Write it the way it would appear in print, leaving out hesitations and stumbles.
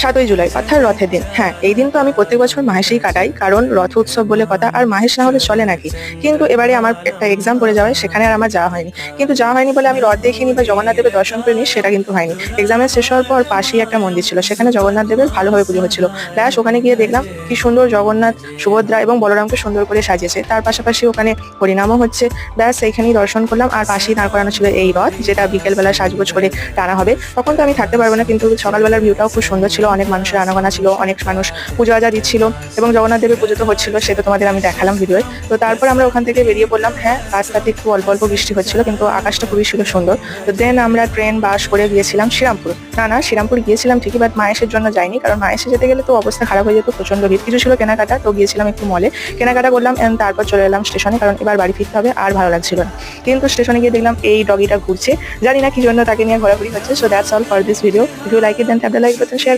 7ই জুলাই অর্থাৎ রথের দিন। হ্যাঁ, এই দিন তো আমি প্রত্যেক বছর মাহেশেই কাটাই, কারণ রথ উৎসব বলে কথা। আর মাহেশ না হলে চলে নাকি? কিন্তু এবারে আমার একটা এক্সাম পড়ে যাওয়ায় সেখানে আর আমার যাওয়া হয়নি। কিন্তু যাওয়া হয়নি বলে আমি রথ দেখিনি বা জগন্নাথ দেবের দর্শন করিনি সেটা কিন্তু হয়নি। এক্সামের শেষ হওয়ার পর পাশেই একটা মন্দির ছিল, সেখানে জগন্নাথ দেবের ভালোভাবে পুজো হচ্ছিল। ব্যাস ওখানে গিয়ে দেখলাম কি সুন্দর জগন্নাথ, সুভদ্রা এবং বলরামকে সুন্দর করে সাজিয়েছে। তার পাশাপাশি ওখানে হরিনামও হচ্ছে। ব্যাস এইখানেই দর্শন করলাম। আর পাশেই দাঁড় করানো ছিল এই রথ, যেটা বিকেলবেলা সাজগোজ করে টানা হবে। তখন তো আমি থাকতে পারবো না, কিন্তু সকালবেলার ভিউটাও খুব সুন্দর ছিল। অনেক মানুষের আনাগোনা ছিল, অনেক মানুষ পুজো আজা দিচ্ছিল এবং জগন্নাথ দেবের পুজো তো হচ্ছিল, সেটা তোমাদের আমি দেখালাম ভিডিওয়। তো তারপর আমরা ওখান থেকে বেরিয়ে পড়লাম। হ্যাঁ, রাস্তাতে একটু অল্প অল্প বৃষ্টি হচ্ছিল, কিন্তু আকাশটা খুবই ছিল সুন্দর। তো দেন আমরা ট্রেন বাস করে গিয়েছিলাম শ্রীরামপুর। না শ্রীরামপুর গিয়েছিলাম ঠিকই, বাট মায়েশের জন্য যাইনি, কারণ মায়েশে যেতে গেলে তো অবস্থা খারাপ হয়ে যেত, প্রচন্ড ভিড়। কিছু ছিল কেনাকাটা, তো গিয়েছিলাম একটু মলে, কেনাকাটা করলাম এন্ড তারপর চলে এলাম স্টেশনে, কারণ এবার বাড়ি ফিরতে হবে, আর ভালো লাগছিল না। কিন্তু স্টেশনে গিয়ে দেখলাম এই ডগিটা ঘুরছে, জানি না কি জন্য তাকে নিয়ে ঘোরাঘুরি হচ্ছে। So that's all for this video. If you like it then tap the like button, share